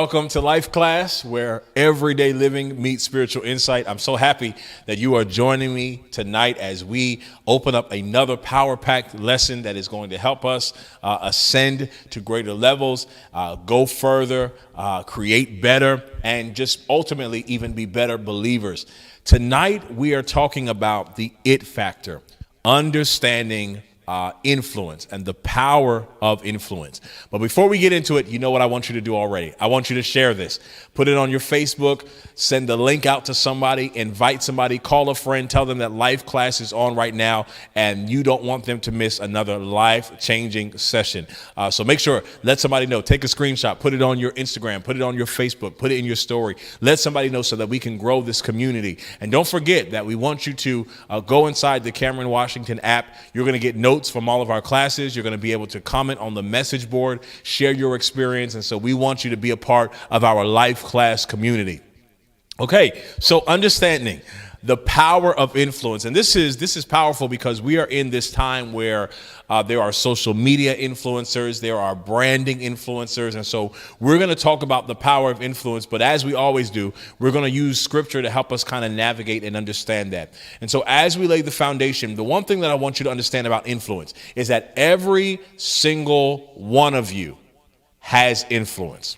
Welcome to Life Class, where everyday living meets spiritual insight. I'm so happy that you are joining me tonight as we open up another power-packed lesson that is going to help us ascend to greater levels, go further, create better, and just ultimately even be better believers. Tonight, we are talking about the it factor, understanding influence and the power of influence. But before we get into it, you know what I want you to do already. I want you to share this. Put it on your Facebook, send the link out to somebody, invite somebody, call a friend, tell them that Life Class is on right now and you don't want them to miss another life-changing session. So make sure, let somebody know. Take a screenshot, put it on your Instagram, put it on your Facebook, put it in your story. Let somebody know so that we can grow this community. And don't forget that we want you to go inside the Cameron Washington app. You're going to get notes from all of our classes. You're going to be able to comment on the message board, share your experience. And so we want you to be a part of our Life Class community. Okay, so understanding the power of influence. And this is powerful because we are in this time where there are social media influencers, there are branding influencers. And so we're going to talk about the power of influence. But as we always do, we're going to use scripture to help us kind of navigate and understand that. And so as we lay the foundation, the one thing that I want you to understand about influence is that every single one of you has influence.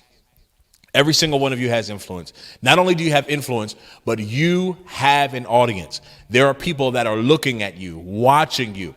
Every single one of you has influence. Not only do you have influence, but you have an audience. There are people that are looking at you, watching you,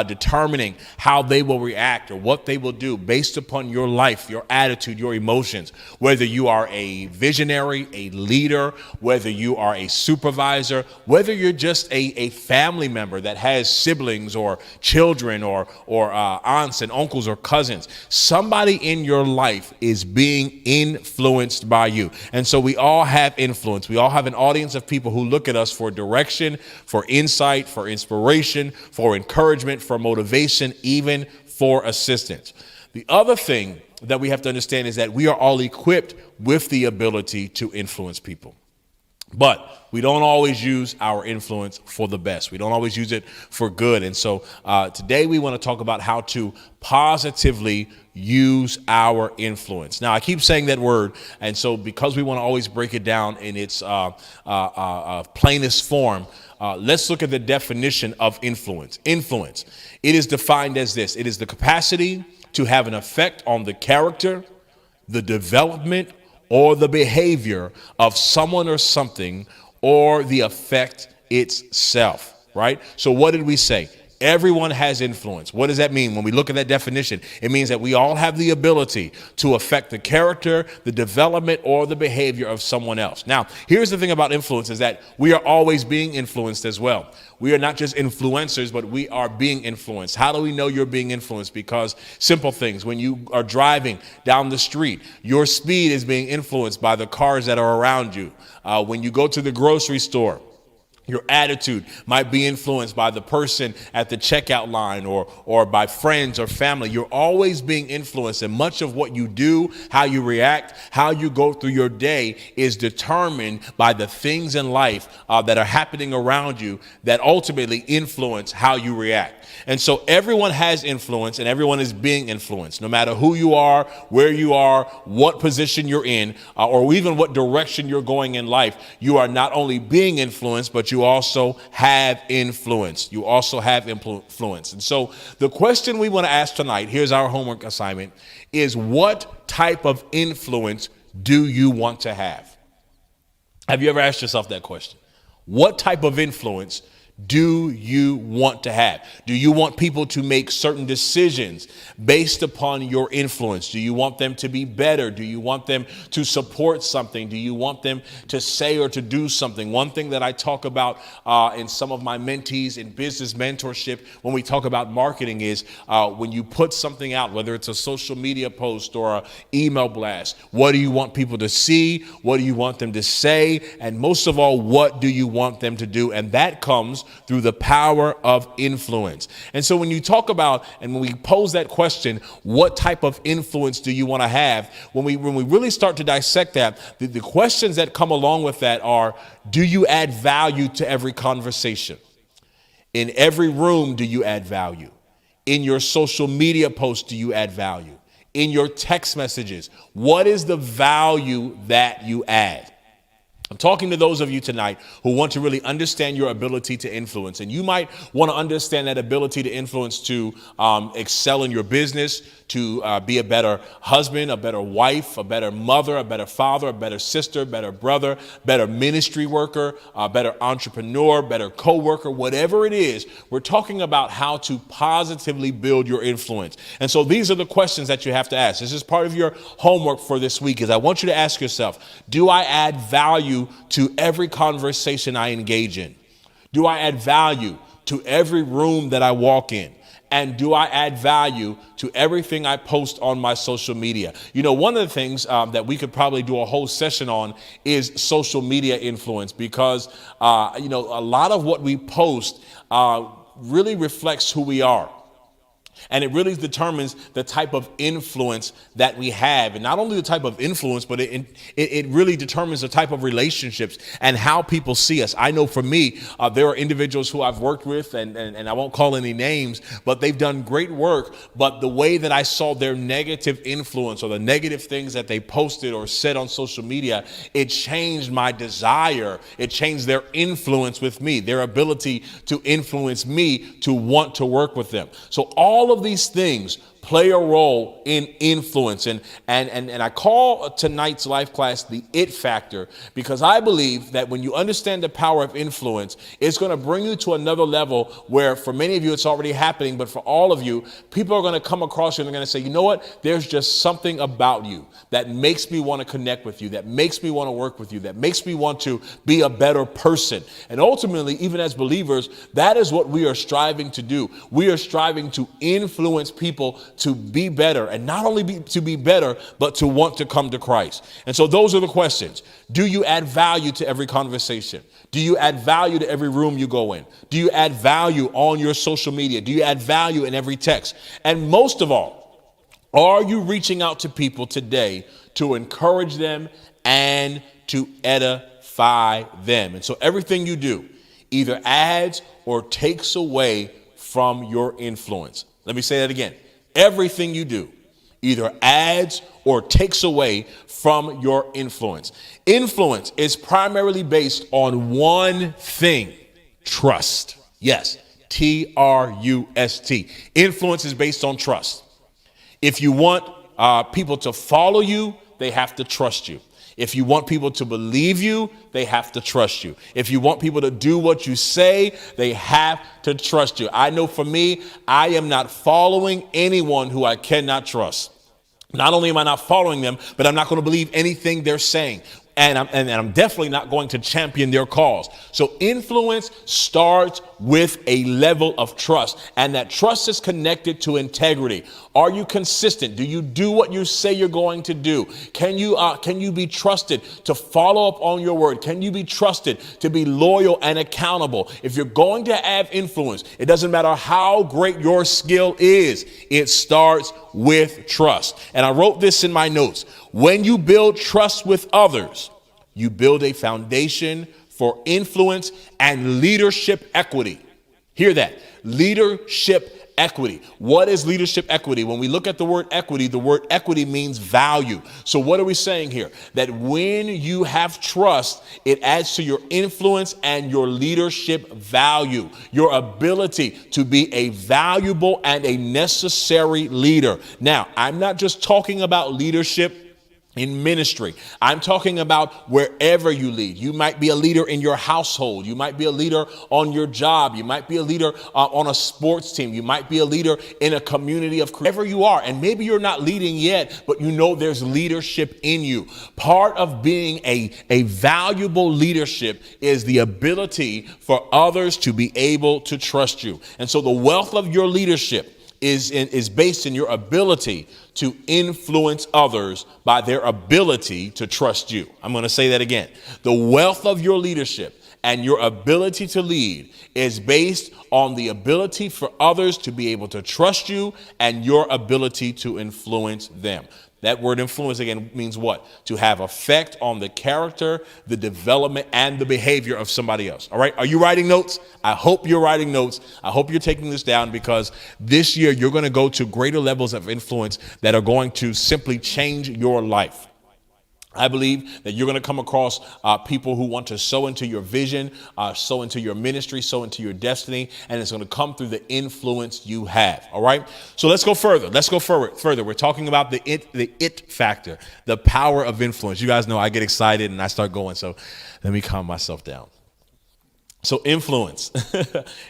determining how they will react or what they will do based upon your life, your attitude, your emotions. Whether you are a visionary, a leader, whether you are a supervisor, whether you're just a family member that has siblings or children or aunts and uncles or cousins. Somebody in your life is being influenced by you. And so we all have influence. We all have an audience of people who look at us for direction, for insight, for inspiration, for encouragement, for motivation, even for assistance. The other thing that we have to understand is that we are all equipped with the ability to influence people. But we don't always use our influence for the best. We don't always use it for good. And so today we want to talk about how to positively use our influence. Now, I keep saying that word. And so because we want to always break it down in its plainest form, let's look at the definition of influence. Influence. It is defined as this. It is the capacity to have an effect on the character, the development, or the behavior of someone or something, or the effect itself, right? So what did we say? Everyone has influence. What does that mean? When we look at that definition, it means that we all have the ability to affect the character, the development, or the behavior of someone else. Now, here's the thing about influence is that we are always being influenced as well. We are not just influencers, but we are being influenced. How do we know you're being influenced? Because simple things, when you are driving down the street, your speed is being influenced by the cars that are around you. When you go to the grocery store, your attitude might be influenced by the person at the checkout line or by friends or family. You're always being influenced, and much of what you do, how you react, how you go through your day is determined by the things in life that are happening around you that ultimately influence how you react. And so everyone has influence and everyone is being influenced, no matter who you are, where you are, what position you're in, or even what direction you're going in life. You are not only being influenced, but you also have influence. You also have influence. And so the question we want to ask tonight, here's our homework assignment, is what type of influence do you want to have? Have you ever asked yourself that question? What type of influence do you want to have? Do you want people to make certain decisions based upon your influence? Do you want them to be better? Do you want them to support something? Do you want them to say or to do something? One thing that I talk about in some of my mentees in business mentorship when we talk about marketing is when you put something out, whether it's a social media post or an email blast, what do you want people to see? What do you want them to say? And most of all, what do you want them to do? And that comes through the power of influence. And so when you talk about, and when we pose that question, what type of influence do you want to have? When we really start to dissect that, the questions that come along with that are, do you add value to every conversation? In every room, do you add value? In your social media post, do you add value? in your text messages? What is the value that you add? I'm talking to those of you tonight who want to really understand your ability to influence. And you might want to understand that ability to influence to excel in your business, to be a better husband, a better wife, a better mother, a better father, a better sister, better brother, better ministry worker, a better entrepreneur, better co-worker, whatever it is. We're talking about how to positively build your influence. And so these are the questions that you have to ask. This is part of your homework for this week. Is I want you to ask yourself, do I add value to every conversation I engage in? Do I add value to every room that I walk in? And do I add value to everything I post on my social media? You know, one of the things that we could probably do a whole session on is social media influence, because, a lot of what we post really reflects who we are. And it really determines the type of influence that we have. And not only the type of influence, but it really determines the type of relationships and how people see us. I know for me, there are individuals who I've worked with, and I won't call any names, but they've done great work. But the way that I saw their negative influence or the negative things that they posted or said on social media, it changed my desire. It changed their influence with me, their ability to influence me to want to work with them. So all of these things play a role in influence. And I call tonight's life class the it factor, because I believe that when you understand the power of influence, it's going to bring you to another level where for many of you, it's already happening. But for all of you, people are going to come across you and they're going to say, you know what? There's just something about you that makes me want to connect with you, that makes me want to work with you, that makes me want to be a better person. And ultimately, even as believers, that is what we are striving to do. We are striving to influence people to be better, and not only to be better, but to want to come to Christ. And so those are the questions. Do you add value to every conversation? Do you add value to every room you go in? Do you add value on your social media? Do you add value in every text? And most of all, are you reaching out to people today to encourage them and to edify them? And so everything you do either adds or takes away from your influence. Let me say that again. Everything you do either adds or takes away from your influence. Influence is primarily based on one thing: trust. Yes, trust. Influence is based on trust. If you want people to follow you, they have to trust you. If you want people to believe you, they have to trust you. If you want people to do what you say, they have to trust you. I know for me, I am not following anyone who I cannot trust. Not only am I not following them, but I'm not going to believe anything they're saying. And I'm definitely not going to champion their cause. So influence starts with a level of trust, and that trust is connected to integrity. Are you consistent? Do you do what you say you're going to do? Can you be trusted to follow up on your word? Can you be trusted to be loyal and accountable? If you're going to have influence, it doesn't matter how great your skill is. It starts with trust. And I wrote this in my notes. When you build trust with others, you build a foundation for influence and leadership equity. Hear that. Leadership equity. What is leadership equity? When we look at the word equity means value. So what are we saying here? That when you have trust, it adds to your influence and your leadership value, your ability to be a valuable and a necessary leader. Now, I'm not just talking about leadership in ministry. I'm talking about wherever you lead. You might be a leader in your household. You might be a leader on your job. You might be a leader on a sports team. You might be a leader in a community of wherever you are. And maybe you're not leading yet, but you know there's leadership in you. Part of being a valuable leadership is the ability for others to be able to trust you. And so the wealth of your leadership is based in your ability to influence others by their ability to trust you. I'm going to say that again. The wealth of your leadership and your ability to lead is based on the ability for others to be able to trust you and your ability to influence them. That word influence, again, means what? To have effect on the character, the development, and the behavior of somebody else. All right. Are you writing notes? I hope you're writing notes. I hope you're taking this down, because this year you're going to go to greater levels of influence that are going to simply change your life. I believe that you're going to come across people who want to sow into your vision, sow into your ministry, sow into your destiny, and it's going to come through the influence you have. All right. So let's go further. Further. We're talking about the it factor, the power of influence. You guys know I get excited and I start going. So let me calm myself down. So influence.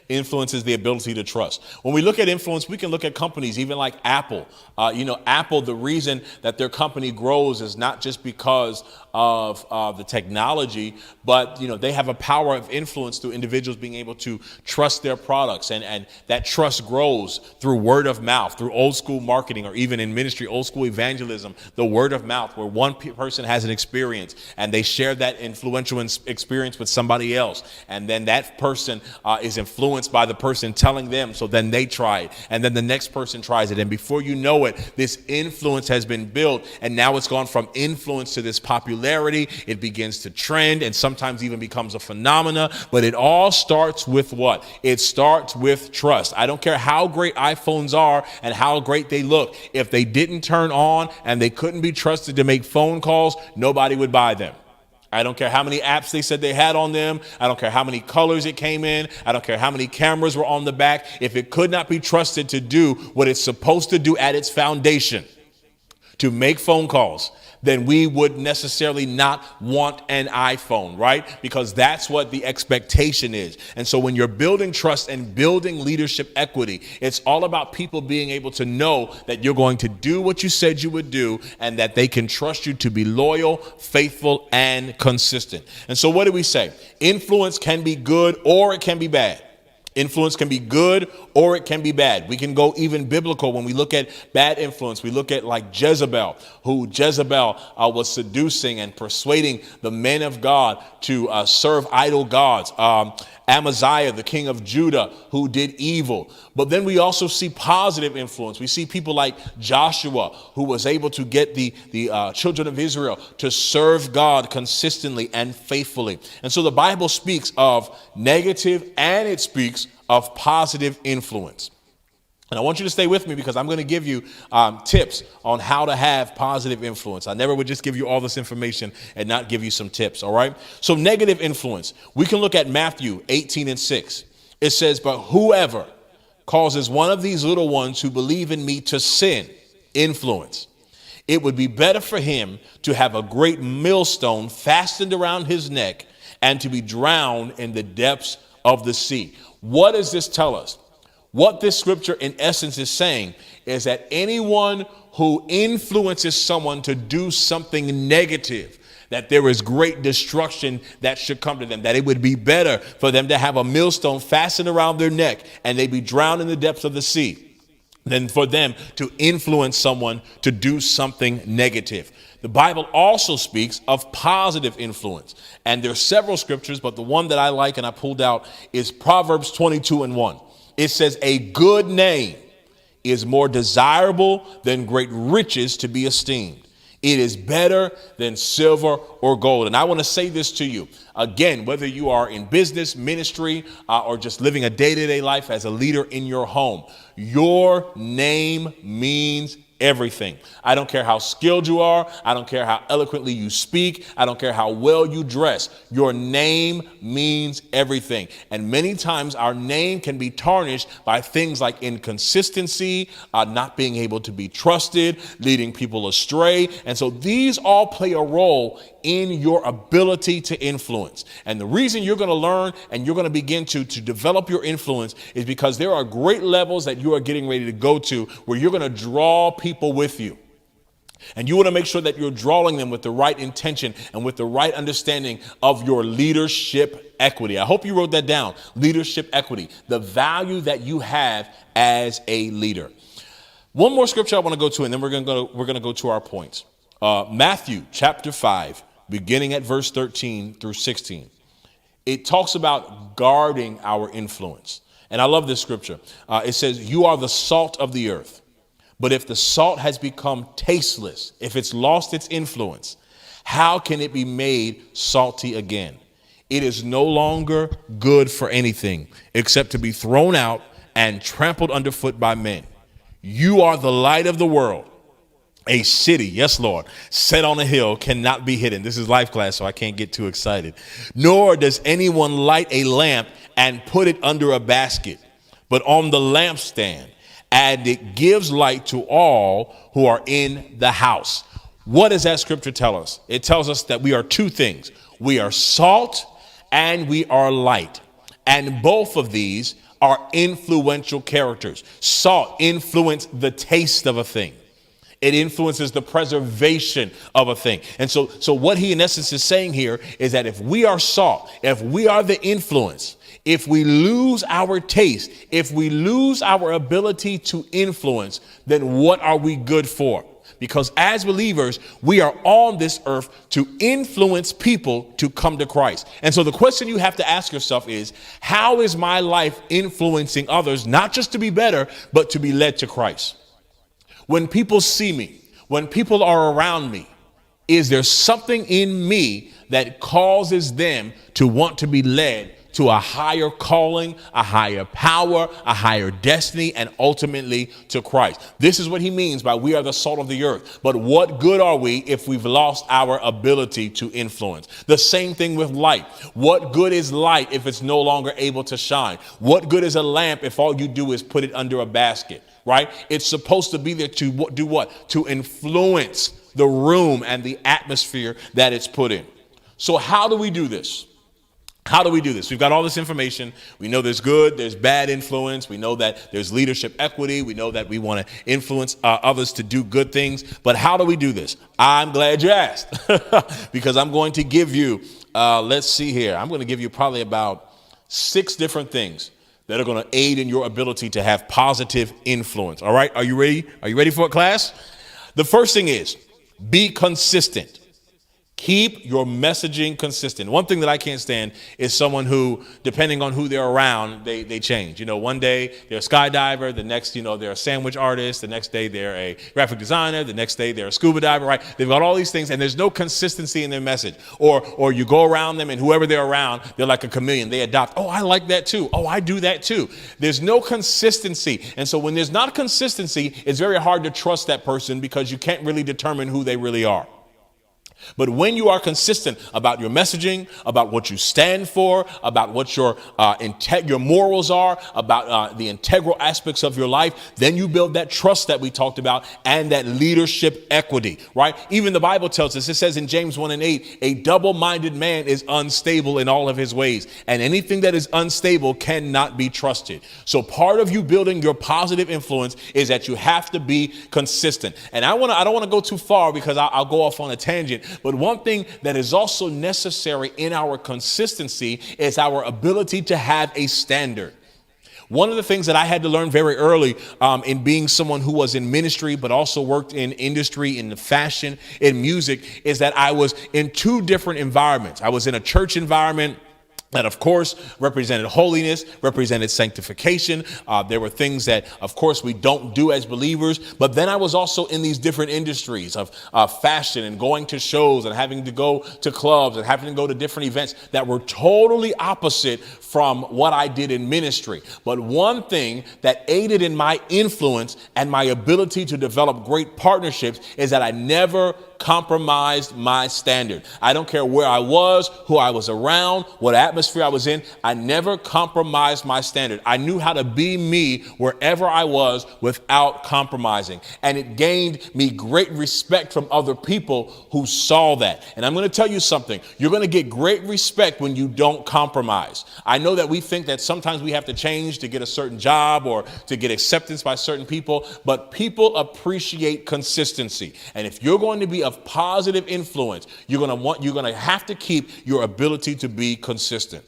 Influence is the ability to trust. When we look at influence, we can look at companies, even like Apple. Apple, the reason that their company grows is not just because of the technology, but, they have a power of influence through individuals being able to trust their products. And that trust grows through word of mouth, through old school marketing, or even in ministry, old school evangelism, the word of mouth, where one person has an experience and they share that influential experience with somebody else. And then that person is influenced by the person telling them. So then they try it. And then the next person tries it. And before you know it, this influence has been built. And now it's gone from influence to this popularity. It begins to trend and sometimes even becomes a phenomena. But it all starts with what? It starts with trust. I don't care how great iPhones are and how great they look. If they didn't turn on and they couldn't be trusted to make phone calls, nobody would buy them. I don't care how many apps they said they had on them. I don't care how many colors it came in. I don't care how many cameras were on the back. If it could not be trusted to do what it's supposed to do at its foundation, to make phone calls, then we would necessarily not want an iPhone, right? Because that's what the expectation is. And so when you're building trust and building leadership equity, it's all about people being able to know that you're going to do what you said you would do, and that they can trust you to be loyal, faithful, and consistent. And so what do we say? Influence can be good or it can be bad. Influence can be good or it can be bad. We can go even biblical when we look at bad influence. We look at like Jezebel, who was seducing and persuading the men of God to serve idol gods. Amaziah, the king of Judah, who did evil. But then we also see positive influence. We see people like Joshua, who was able to get the children of Israel to serve God consistently and faithfully. And so the Bible speaks of negative and it speaks of positive influence. And I want you to stay with me, because I'm going to give you tips on how to have positive influence. I never would just give you all this information and not give you some tips. All right. So negative influence. We can look at Matthew 18:6. It says, "But whoever causes one of these little ones who believe in me to sin," influence, "it would be better for him to have a great millstone fastened around his neck and to be drowned in the depths of the sea." What does this tell us? What this scripture in essence is saying is that anyone who influences someone to do something negative, that there is great destruction that should come to them, that it would be better for them to have a millstone fastened around their neck and they be drowned in the depths of the sea than for them to influence someone to do something negative. The Bible also speaks of positive influence. And there are several scriptures, but the one that I like and I pulled out is Proverbs 22:1. It says, "A good name is more desirable than great riches to be esteemed. It is better than silver or gold." And I want to say this to you again, whether you are in business, ministry, or just living a day-to-day life as a leader in your home, your name means everything. I don't care how skilled you are. I don't care how eloquently you speak. I don't care how well you dress. Your name means everything. And many times our name can be tarnished by things like inconsistency, not being able to be trusted, leading people astray. And so these all play a role in your ability to influence. And the reason you're going to learn and you're going to begin to develop your influence is because there are great levels that you are getting ready to go to where you're going to draw people with you. And you want to make sure that you're drawing them with the right intention and with the right understanding of your leadership equity. I hope you wrote that down. Leadership equity, the value that you have as a leader. One more scripture I want to go to, and then we're going to go to our points. Matthew chapter 5, beginning at verse 13 through 16. It talks about guarding our influence. And I love this scripture. It says, "You are the salt of the earth. But if the salt has become tasteless, if it's lost its influence, how can it be made salty again? It is no longer good for anything except to be thrown out and trampled underfoot by men. You are the light of the world. A city, yes, Lord, set on a hill cannot be hidden. This is life class, so I can't get too excited. Nor does anyone light a lamp and put it under a basket, but on the lampstand, and it gives light to all who are in the house. What does that scripture tell us? It tells us that we are two things. We are salt and we are light. And both of these are influential characters. Salt influences the taste of a thing. It influences the preservation of a thing. And so what he in essence is saying here is that if we are salt, if we are the influence, if we lose our taste, if we lose our ability to influence, then what are we good for? Because as believers, we are on this earth to influence people to come to Christ. And so the question you have to ask yourself is, how is my life influencing others, not just to be better, but to be led to Christ? When people see me, when people are around me, is there something in me that causes them to want to be led to a higher calling, a higher power, a higher destiny, and ultimately to Christ? This is what he means by we are the salt of the earth. But what good are we if we've lost our ability to influence? The same thing with light. What good is light if it's no longer able to shine? What good is a lamp if all you do is put it under a basket? Right? It's supposed to be there to do what? To influence the room and the atmosphere that it's put in. So how do we do this? How do we do this? We've got all this information. We know there's good, there's bad influence. We know that there's leadership equity. We know that we want to influence others to do good things. But how do we do this? I'm glad you asked because I'm going to give you, let's see here. I'm going to give you probably about 6 different things that are going to aid in your ability to have positive influence. All right. Are you ready? Are you ready for it, class? The first thing is be consistent. Keep your messaging consistent. One thing that I can't stand is someone who, depending on who they're around, they change. You know, one day they're a skydiver, the next, they're a sandwich artist, the next day they're a graphic designer, the next day they're a scuba diver, right? They've got all these things and there's no consistency in their message. Or you go around them and whoever they're around, they're like a chameleon. They adopt, oh, I like that too. Oh, I do that too. There's no consistency. And so when there's not consistency, it's very hard to trust that person because you can't really determine who they really are. But when you are consistent about your messaging, about what you stand for, about what your morals are, about the integral aspects of your life, then you build that trust that we talked about and that leadership equity, right? Even the Bible tells us, it says in James 1:8, a double-minded man is unstable in all of his ways, and anything that is unstable cannot be trusted. So part of you building your positive influence is that you have to be consistent. And I don't want to go too far because I'll go off on a tangent. But one thing that is also necessary in our consistency is our ability to have a standard. One of the things that I had to learn very early in being someone who was in ministry, but also worked in industry, in the fashion, in music, is that I was in 2 different environments. I was in a church environment that, of course, represented holiness, represented sanctification. There were things that, of course, we don't do as believers. But then I was also in these different industries of fashion and going to shows and having to go to clubs and having to go to different events that were totally opposite from what I did in ministry. But one thing that aided in my influence and my ability to develop great partnerships is that I never compromised my standard. I don't care where I was, who I was around, what atmosphere I was in. I never compromised my standard. I knew how to be me wherever I was without compromising. And it gained me great respect from other people who saw that. And I'm going to tell you something. You're going to get great respect when you don't compromise. I know that we think that sometimes we have to change to get a certain job or to get acceptance by certain people, but people appreciate consistency. And if you're going to be of positive influence, you're going to have to keep your ability to be consistent.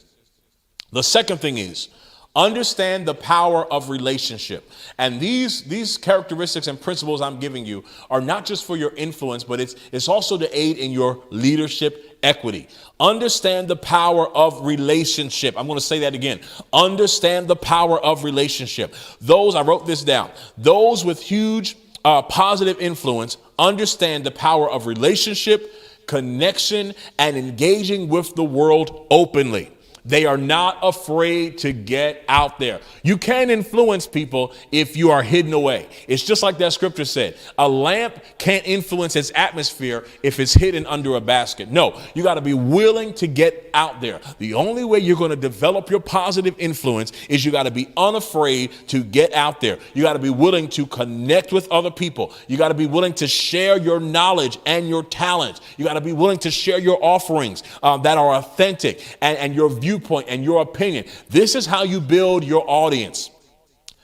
The second thing is understand the power of relationship. And these characteristics and principles I'm giving you are not just for your influence, but it's also to aid in your leadership equity. Understand the power of relationship. I'm going to say that again. Understand the power of relationship. I wrote this down. Those with huge positive influence understand the power of relationship, connection, and engaging with the world openly. They are not afraid to get out there. You can influence people if you are hidden away. It's just like that scripture said. A lamp can't influence its atmosphere if it's hidden under a basket. No, you got to be willing to get out there. The only way you're going to develop your positive influence is you got to be unafraid to get out there. You got to be willing to connect with other people. You got to be willing to share your knowledge and your talents. You got to be willing to share your offerings that are authentic and your viewpoint and your opinion. This is how you build your audience.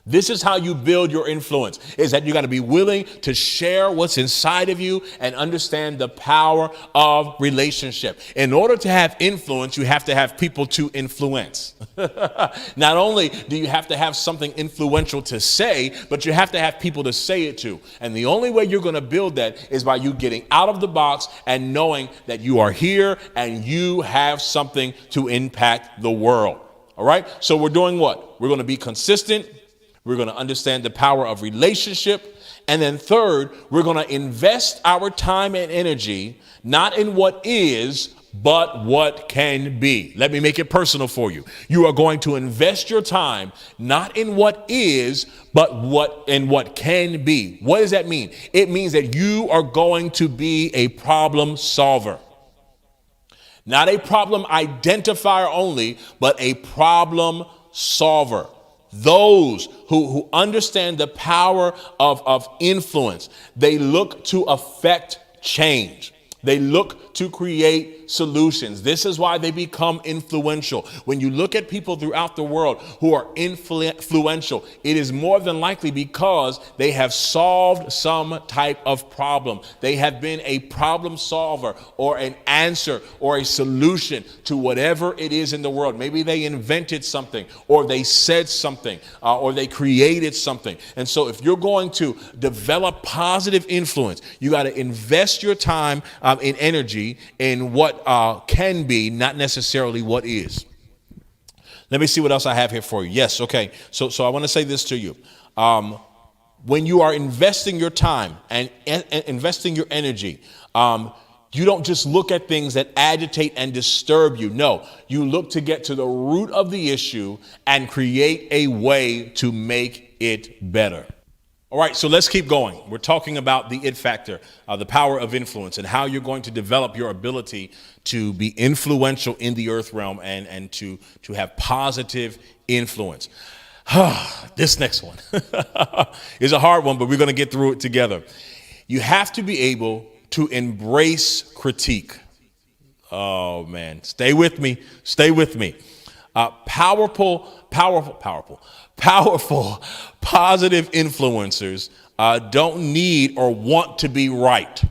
This is how you build your influence, is that you got to be willing to share what's inside of you and understand the power of relationship. In order to have influence, you have to have people to influence. Not only do you have to have something influential to say, but you have to have people to say it to. And the only way you're going to build that is by you getting out of the box and knowing that you are here and you have something to impact the world. All right. So we're doing what? We're going to be consistent. We're going to understand the power of relationship. And then third, we're going to invest our time and energy, not in what is, but what can be. Let me make it personal for you. You are going to invest your time, not in what is, but what can be. What does that mean? It means that you are going to be a problem solver. Not a problem identifier only, but a problem solver. Those who understand the power of influence, they look to affect change. They look to create solutions. This is why they become influential. When you look at people throughout the world who are influential, it is more than likely because they have solved some type of problem. They have been a problem solver or an answer or a solution to whatever it is in the world. Maybe they invented something, or they said something, or they created something. And so if you're going to develop positive influence, you got to invest your time in energy in what can be, not necessarily what is. Let me see what else I have here for you. Yes, okay. So I want to say this to you. When you are investing your time and investing your energy, you don't just look at things that agitate and disturb you. No, you look to get to the root of the issue and create a way to make it better. All right, so let's keep going. We're talking about the it factor, the power of influence, and how you're going to develop your ability to be influential in the earth realm and to have positive influence. This next one is a hard one, but we're going to get through it together. You have to be able to embrace critique. Oh, man, stay with me. Stay with me. Powerful, positive influencers don't need or want to be right.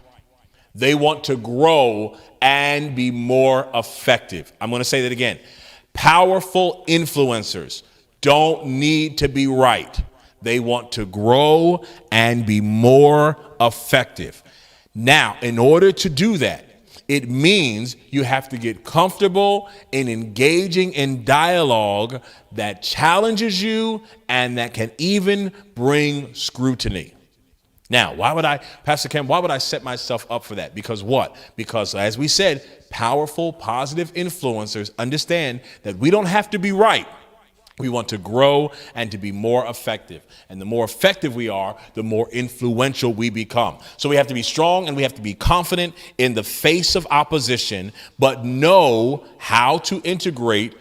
They want to grow and be more effective. I'm going to say that again. Powerful influencers don't need to be right. They want to grow and be more effective. Now, in order to do that, it means you have to get comfortable in engaging in dialogue that challenges you and that can even bring scrutiny. Now, Pastor Ken, why would I set myself up for that? Because what? Because as we said, powerful, positive influencers understand that we don't have to be right. We want to grow and to be more effective. And the more effective we are, the more influential we become. So we have to be strong and we have to be confident in the face of opposition, but know how to integrate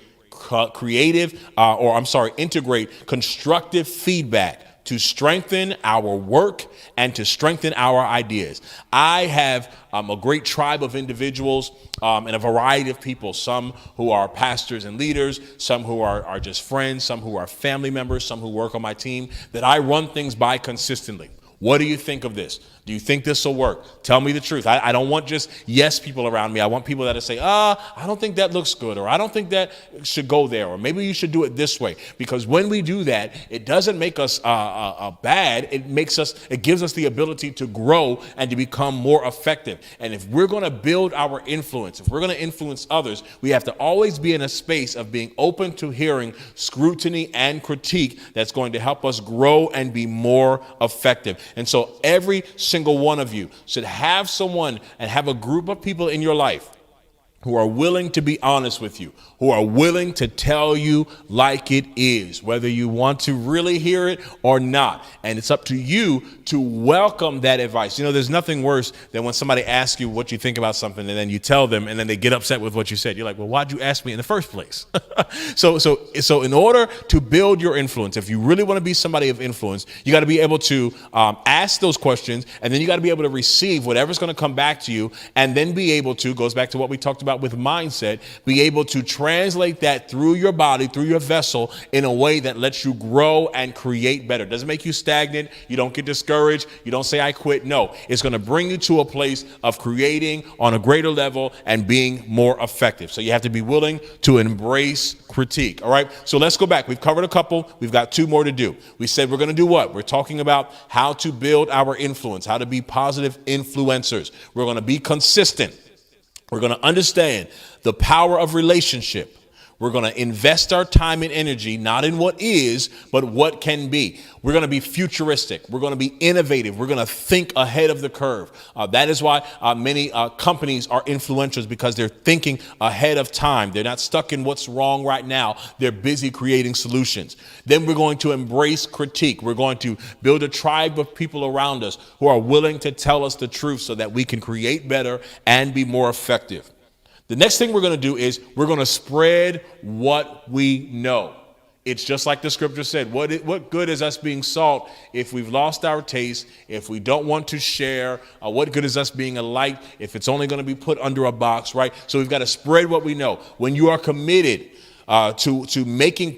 integrate constructive feedback to strengthen our work and to strengthen our ideas. I have a great tribe of individuals and a variety of people, some who are pastors and leaders, some who are just friends, some who are family members, some who work on my team, that I run things by consistently. What do you think of this? Do you think this will work? Tell me the truth. I don't want just yes people around me. I want people that say, I don't think that looks good, or I don't think that should go there, or maybe you should do it this way. Because when we do that, it doesn't make us bad. It gives us the ability to grow and to become more effective. And if we're going to build our influence, if we're going to influence others, we have to always be in a space of being open to hearing scrutiny and critique that's going to help us grow and be more effective. And so every single one of you should have someone and have a group of people in your life who are willing to be honest with you, who are willing to tell you like it is, whether you want to really hear it or not. And it's up to you to welcome that advice. You know, there's nothing worse than when somebody asks you what you think about something and then you tell them and then they get upset with what you said. You're like, well, why'd you ask me in the first place? So in order to build your influence, if you really want to be somebody of influence, you got to be able to ask those questions, and then you got to be able to receive whatever's going to come back to you, and then be able to, goes back to what we talked about with mindset, be able to translate that through your body, through your vessel, in a way that lets you grow and create better. It doesn't make you stagnant. You don't get discouraged. You don't say, I quit. No, it's going to bring you to a place of creating on a greater level and being more effective. So you have to be willing to embrace critique. All right. So let's go back. We've covered a couple. We've got two more to do. We said we're going to do what? We're talking about how to build our influence, how to be positive influencers. We're going to be consistent. We're going to understand the power of relationship. We're going to invest our time and energy, not in what is, but what can be. We're going to be futuristic. We're going to be innovative. We're going to think ahead of the curve. That is why many companies are influencers, because they're thinking ahead of time. They're not stuck in what's wrong right now. They're busy creating solutions. Then we're going to embrace critique. We're going to build a tribe of people around us who are willing to tell us the truth so that we can create better and be more effective. The next thing we're going to do is we're going to spread what we know. It's just like the scripture said, what good is us being salt if we've lost our taste, if we don't want to share? What good is us being a light if it's only going to be put under a box, right? So we've got to spread what we know. When you are committed to making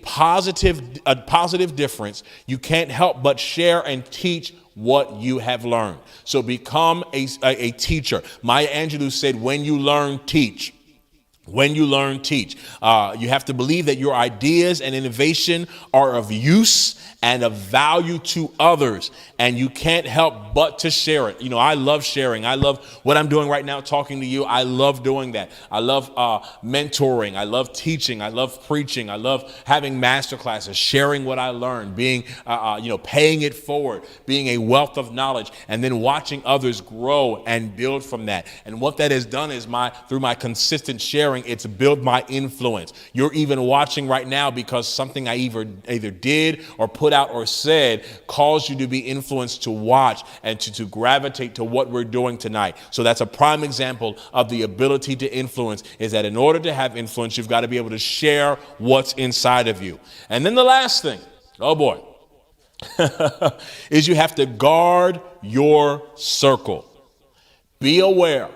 a positive difference, you can't help but share and teach what you have learned. So become a teacher. Maya Angelou said, when you learn, teach. When you learn, teach. You have to believe that your ideas and innovation are of use and of value to others, and you can't help but to share it. You know, I love sharing. I love what I'm doing right now, talking to you. I love doing that. I love mentoring. I love teaching. I love preaching. I love having master classes, sharing what I learned, being, paying it forward, being a wealth of knowledge, and then watching others grow and build from that. And what that has done is through my consistent sharing, it's built my influence. You're even watching right now because something I either did or put out or said caused you to be influenced to watch and to gravitate to what we're doing tonight. So that's a prime example of the ability to influence, is that in order to have influence, you've got to be able to share what's inside of you. And then the last thing, oh boy, is you have to guard your circle. Be aware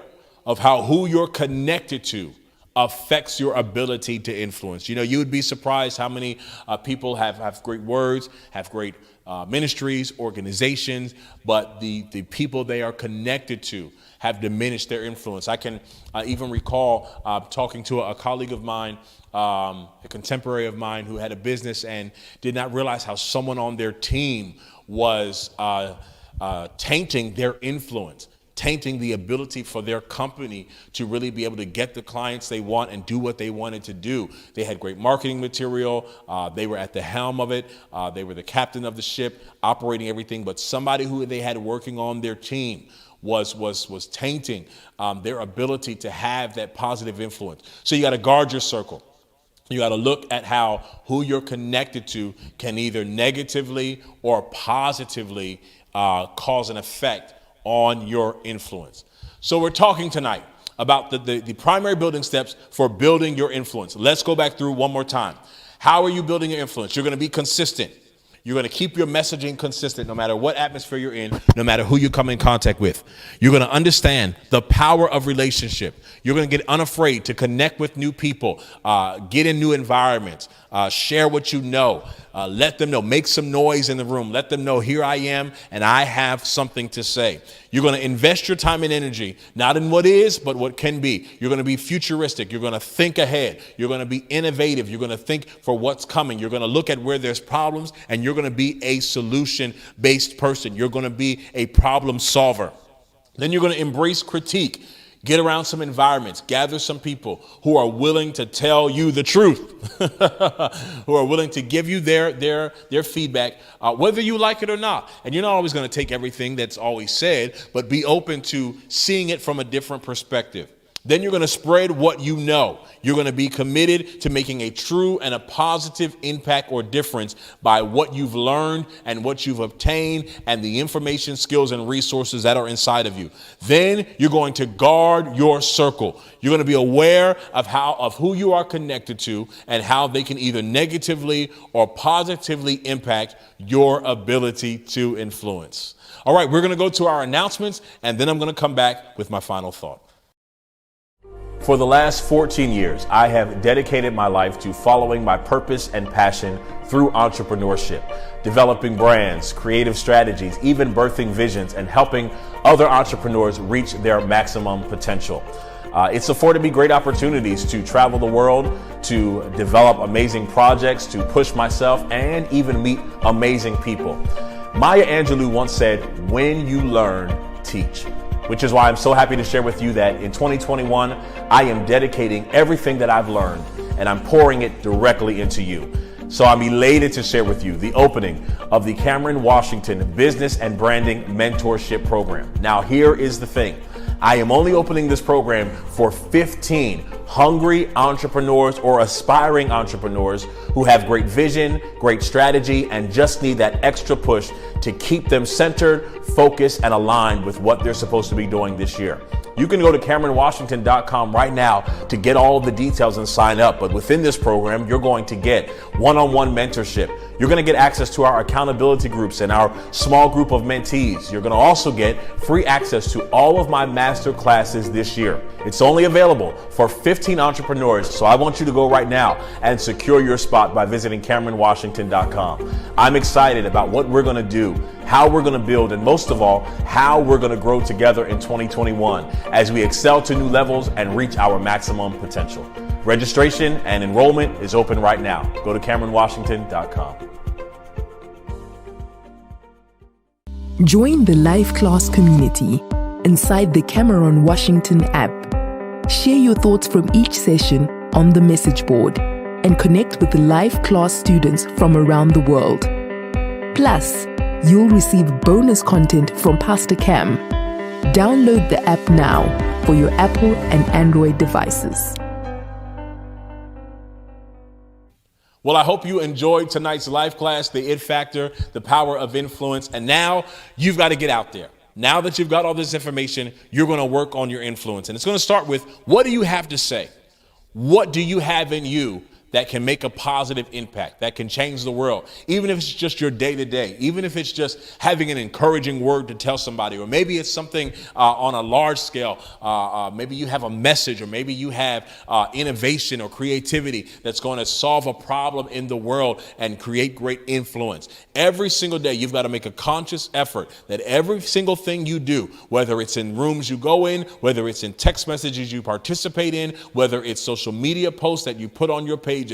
of who you're connected to affects your ability to influence. You know, you would be surprised how many people have great words, have great ministries, organizations, but the people they are connected to have diminished their influence. I can even recall talking to a colleague of mine, a contemporary of mine who had a business and did not realize how someone on their team was tainting their influence, tainting the ability for their company to really be able to get the clients they want and do what they wanted to do. They had great marketing material. They were at the helm of it. They were the captain of the ship, operating everything. But somebody who they had working on their team was tainting their ability to have that positive influence. So you got to guard your circle. You got to look at who you're connected to can either negatively or positively cause an effect on your influence. So we're talking tonight about the primary building steps for building your influence. Let's go back through one more time. How are you building your influence? You're going to be consistent. You're going to keep your messaging consistent no matter what atmosphere you're in, no matter who you come in contact with. You're going to understand the power of relationship. You're going to get unafraid to connect with new people, get in new environments, share what you know, let them know, make some noise in the room, let them know here I am and I have something to say. You're going to invest your time and energy, not in what is, but what can be. You're going to be futuristic. You're going to think ahead. You're going to be innovative. You're going to think for what's coming. You're going to look at where there's problems, and you're going to be a solution-based person. You're going to be a problem solver. Then you're going to embrace critique. Get around some environments, gather some people who are willing to tell you the truth, who are willing to give you their feedback, whether you like it or not. And you're not always going to take everything that's always said, but be open to seeing it from a different perspective. Then you're going to spread what you know. You're going to be committed to making a true and a positive impact or difference by what you've learned and what you've obtained and the information, skills, and resources that are inside of you. Then you're going to guard your circle. You're going to be aware of who you are connected to and how they can either negatively or positively impact your ability to influence. All right, we're going to go to our announcements, and then I'm going to come back with my final thought. For the last 14 years, I have dedicated my life to following my purpose and passion through entrepreneurship, developing brands, creative strategies, even birthing visions, and helping other entrepreneurs reach their maximum potential. It's afforded me great opportunities to travel the world, to develop amazing projects, to push myself, and even meet amazing people. Maya Angelou once said, "When you learn, teach." Which is why I'm so happy to share with you that in 2021, I am dedicating everything that I've learned and I'm pouring it directly into you. So I'm elated to share with you the opening of the Cameron Washington Business and Branding Mentorship Program. Now, here is the thing. I am only opening this program for 15 hungry entrepreneurs or aspiring entrepreneurs who have great vision, great strategy, and just need that extra push to keep them centered, focused, and aligned with what they're supposed to be doing this year. You can go to CameronWashington.com right now to get all of the details and sign up. But within this program, you're going to get one-on-one mentorship. You're going to get access to our accountability groups and our small group of mentees. You're going to also get free access to all of my master classes this year. It's only available for 15 entrepreneurs. So I want you to go right now and secure your spot by visiting CameronWashington.com. I'm excited about what we're going to do, how we're going to build, and most of all, how we're going to grow together in 2021 as we excel to new levels and reach our maximum potential. Registration and enrollment is open right now. Go to CameronWashington.com. Join the live class community inside the Cameron Washington app. Share your thoughts from each session on the message board and connect with the live class students from around the world. Plus, you'll receive bonus content from Pastor Cam. Download the app now for your Apple and Android devices. Well, I hope you enjoyed tonight's live class, The It Factor, the Power of Influence. And now you've got to get out there. Now that you've got all this information, you're going to work on your influence. And it's going to start with, what do you have to say? What do you have in you that can make a positive impact, that can change the world, even if it's just your day-to-day, even if it's just having an encouraging word to tell somebody, or maybe it's something on a large scale. Maybe you have a message, or maybe you have innovation or creativity that's going to solve a problem in the world and create great influence. Every single day, you've got to make a conscious effort that every single thing you do, whether it's in rooms you go in, whether it's in text messages you participate in, whether it's social media posts that you put on your page,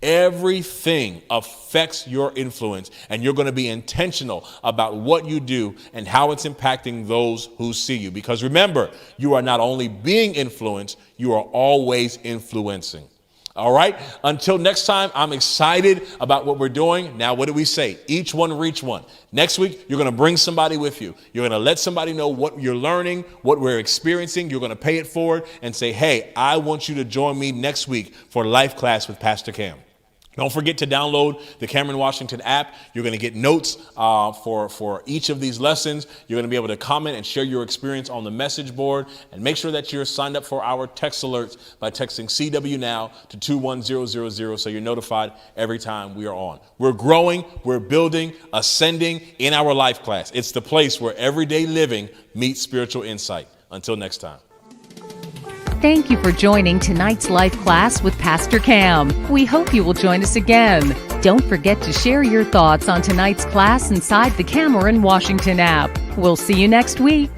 everything affects your influence, and you're going to be intentional about what you do and how it's impacting those who see you. Because remember, you are not only being influenced, you are always influencing. All right. Until next time, I'm excited about what we're doing. Now, what do we say? Each one reach one. Next week, you're going to bring somebody with you. You're going to let somebody know what you're learning, what we're experiencing. You're going to pay it forward and say, hey, I want you to join me next week for Life Class with Pastor Cam. Don't forget to download the Cameron Washington app. You're going to get notes for each of these lessons. You're going to be able to comment and share your experience on the message board. And make sure that you're signed up for our text alerts by texting CWNOW to 21000 so you're notified every time we are on. We're growing, we're building, ascending in our life class. It's the place where everyday living meets spiritual insight. Until next time. Thank you for joining tonight's life class with Pastor Cam. We hope you will join us again. Don't forget to share your thoughts on tonight's class inside the Cameron Washington app. We'll see you next week.